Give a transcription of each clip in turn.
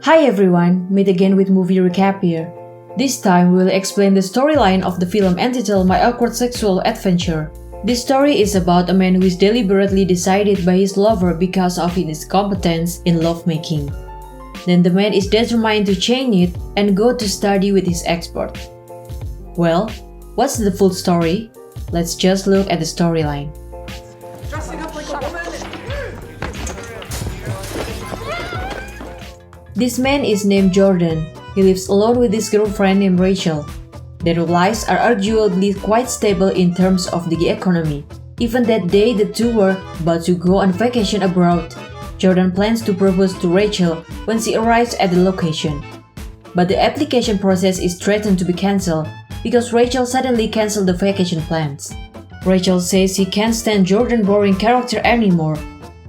Hi everyone, meet again with movie recap here. This time we will explain the storyline of the film entitled My Awkward Sexual Adventure. This story is about a man who is deliberately decided by his lover because of his incompetence in lovemaking. Then the man is determined to change it and go to study with his expert. Well, what's the full story? Let's just look at the storyline. Dressing up like a woman. This man is named Jordan. He lives alone with his girlfriend named Rachel. Their lives are arguably quite stable in terms of the economy. Even that day the two were about to go on vacation abroad, Jordan plans to propose to Rachel when she arrives at the location. But the application process is threatened to be cancelled because Rachel suddenly cancelled the vacation plans. Rachel says she can't stand Jordan's boring character anymore.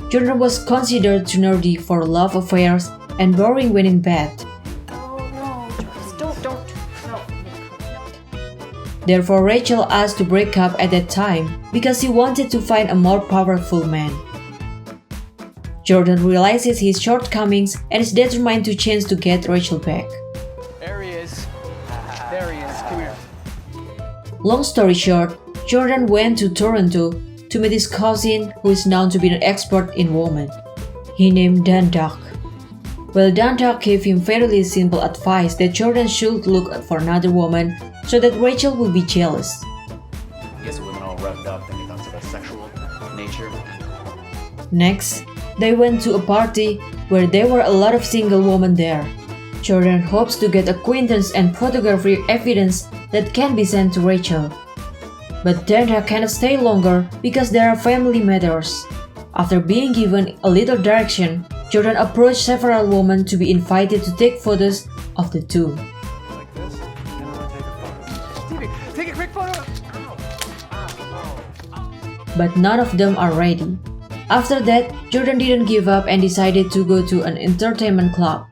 Jordan was considered too nerdy for love affairs and boring when in bed. Oh no, just don't. No. Therefore, Rachel asked to break up at that time because she wanted to find a more powerful man. Jordan realizes his shortcomings and is determined to change to get Rachel back. There he is. There he is. Come here. Long story short, Jordan went to Toronto to meet his cousin who is known to be an expert in women. He named Dandak. Well, Dandak gave him fairly simple advice that Jordan should look for another woman so that Rachel would be jealous. I guess women all revved up thinking that's of a sexual nature. Next, they went to a party where there were a lot of single women there. Jordan hopes to get acquaintance and photographic evidence that can be sent to Rachel. But Dandak cannot stay longer because there are family matters. After being given a little direction, Jordan approached several women to be invited to take photos of the two. Like this. And I'm gonna take a photo. Stevie, take a quick photo. But none of them are ready. After that, Jordan didn't give up and decided to go to an entertainment club.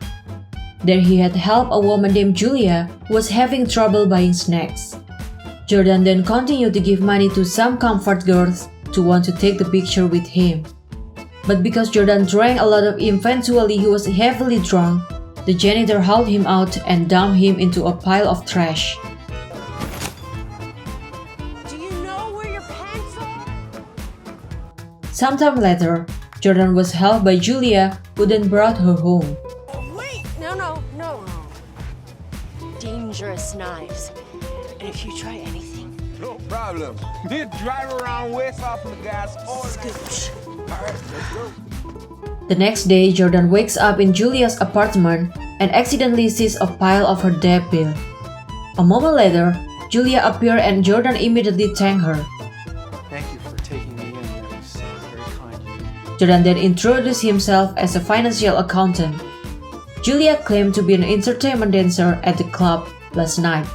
There he had helped a woman named Julia who was having trouble buying snacks. Jordan then continued to give money to some comfort girls to want to take the picture with him. But because Jordan drank a lot eventually he was heavily drunk, the janitor hauled him out and dumped him into a pile of trash. Do you know where your pants are? Sometime later, Jordan was helped by Julia who then brought her home. Wait! No. Dangerous knives. And if you try anything, No problem. You drive around west off of the gas all scooch. Alright, let's go. The next day, Jordan wakes up in Julia's apartment and accidentally sees a pile of her debt bill. A moment later, Julia appeared and Jordan immediately thanked her. Thank you for taking me in. That was very kind of you. Jordan then introduced himself as a financial accountant. Julia claimed to be an entertainment dancer at the club last night.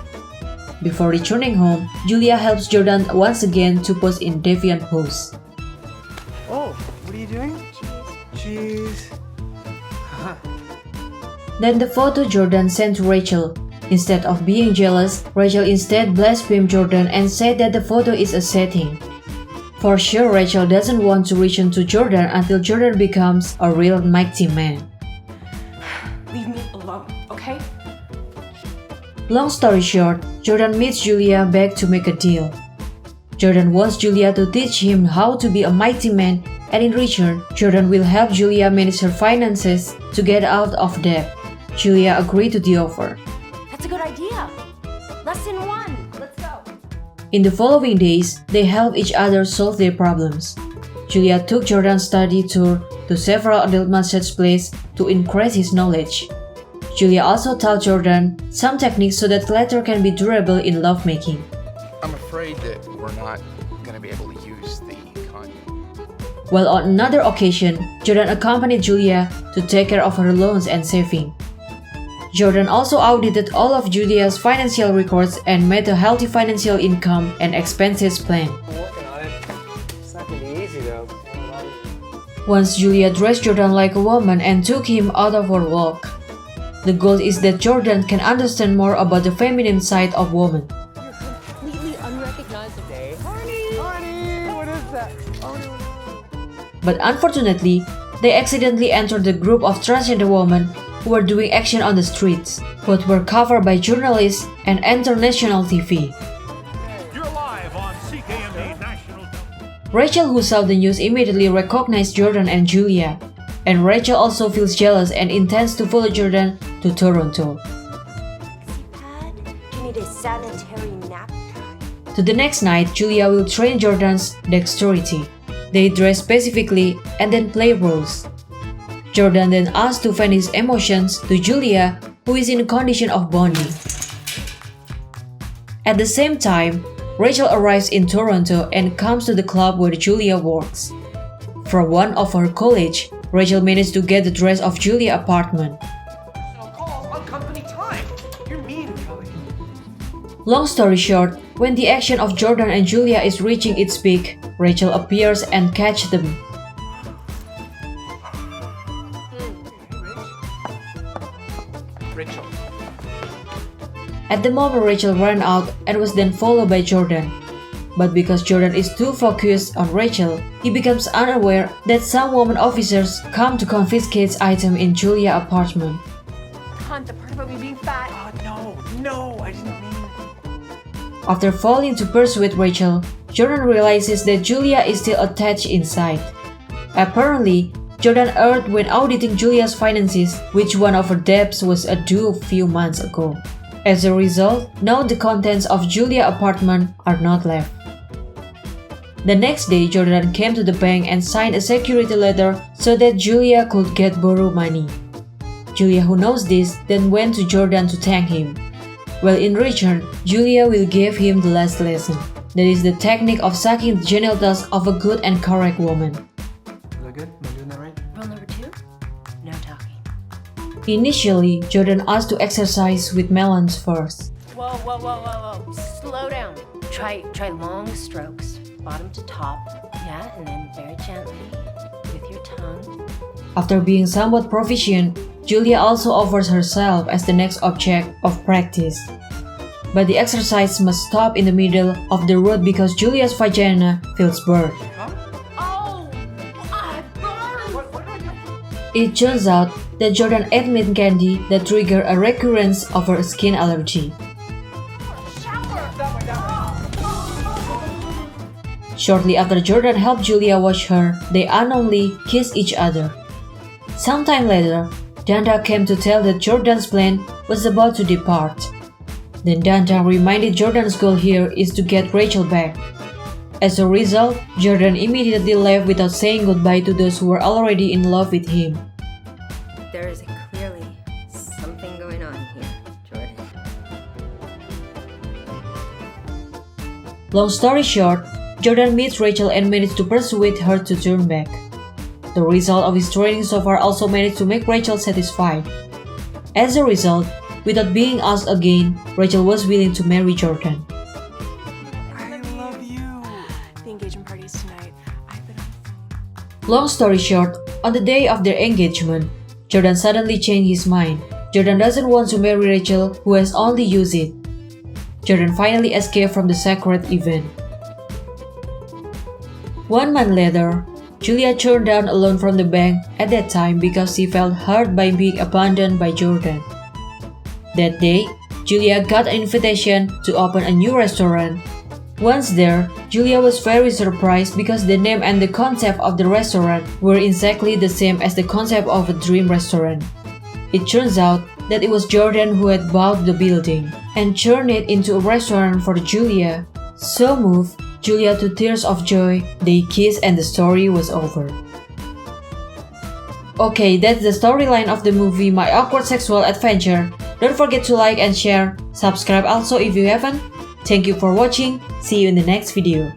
Before returning home, Julia helps Jordan once again to pose in deviant pose. Oh, what are you doing? Cheese. Then the photo Jordan sent to Rachel. Instead of being jealous, Rachel instead blasphemed Jordan and said that the photo is a setting. For sure, Rachel doesn't want to return to Jordan until Jordan becomes a real mighty man. Leave me alone, okay? Long story short, Jordan meets Julia back to make a deal. Jordan wants Julia to teach him how to be a mighty man, and in return, Jordan will help Julia manage her finances to get out of debt. Julia agreed to the offer. That's a good idea. Lesson 1. Let's go. In the following days, they helped each other solve their problems. Julia took Jordan's study tour to several adult massage places to increase his knowledge. Julia also taught Jordan some techniques so that later can be durable in lovemaking. I'm afraid that we're not going to be able to use the condom. While on another occasion, Jordan accompanied Julia to take care of her loans and saving. Jordan also audited all of Julia's financial records and made a healthy financial income and expenses plan. I'm working on it. It's not gonna be easy though. Once Julia dressed Jordan like a woman and took him out of her walk. The goal is that Jordan can understand more about the feminine side of women. You're completely unrecognizable. Honey, what is that? But unfortunately, they accidentally entered the group of transgender women who were doing action on the streets. Both were covered by journalists and international TV. You're live on CKMB National. Rachel, who saw the news, immediately recognized Jordan and Julia. And Rachel also feels jealous and intends to follow Jordan to Toronto. Pad, you need a sanitary nap time. To the next night, Julia will train Jordan's dexterity. They dress specifically and then play roles. Jordan then asks to vent his emotions to Julia, who is in a condition of bonding. At the same time, Rachel arrives in Toronto and comes to the club where Julia works. From one of her colleagues, Rachel managed to get the address of Julia's apartment. Calls on company time. You're mean, Kelly. Long story short, when the action of Jordan and Julia is reaching its peak, Rachel appears and catches them. Rachel. At the moment, Rachel ran out and was then followed by Jordan. But because Jordan is too focused on Rachel, he becomes unaware that some woman officers come to confiscate items in Julia's apartment. Hunt, the part about me being fat. No, I didn't mean. After falling to pursue Rachel, Jordan realizes that Julia is still attached inside. Apparently, Jordan erred when auditing Julia's finances, which one of her debts was due a few months ago. As a result, now the contents of Julia's apartment are not left. The next day, Jordan came to the bank and signed a security letter so that Julia could get borrowed money. Julia, who knows this, then went to Jordan to thank him. Well, in return, Julia will give him the last lesson. That is the technique of sucking the genitals of a good and correct woman. Is that good? Am I doing that right? Rule number 2, no talking. Initially, Jordan asked to exercise with melons first. Whoa. Slow down. Try long strokes, bottom to top. Yeah, and then very gently with your tongue. After being somewhat proficient, Julia also offers herself as the next object of practice. But the exercise must stop in the middle of the road because Julia's vagina feels burned. Oh, I burned. What did I do? It turns out that Jordan ate mint candy that triggered a recurrence of her skin allergy. Shortly after Jordan helped Julia wash her, they unknowingly kissed each other. Sometime later, Danda came to tell that Jordan's plane was about to depart. Then Danda reminded Jordan's goal here is to get Rachel back. As a result, Jordan immediately left without saying goodbye to those who were already in love with him. There is clearly something going on here, Jordan. Long story short, Jordan meets Rachel and managed to persuade her to turn back. The result of his training so far also managed to make Rachel satisfied. As a result, without being asked again, Rachel was willing to marry Jordan. I love you. The engagement party is tonight. I've been on the phone. Long story short, on the day of their engagement, Jordan suddenly changed his mind. Jordan doesn't want to marry Rachel, who has only used it. Jordan finally escaped from the sacred event. 1 month later, Julia turned down a loan from the bank at that time because she felt hurt by being abandoned by Jordan. That day, Julia got an invitation to open a new restaurant. Once there, Julia was very surprised because the name and the concept of the restaurant were exactly the same as the concept of a dream restaurant. It turns out that it was Jordan who had bought the building and turned it into a restaurant for Julia. So moved, Julia to tears of joy, they kissed and the story was over. Okay, that's the storyline of the movie My Awkward Sexual Adventure. Don't forget to like and share, subscribe also if you haven't. Thank you for watching, see you in the next video.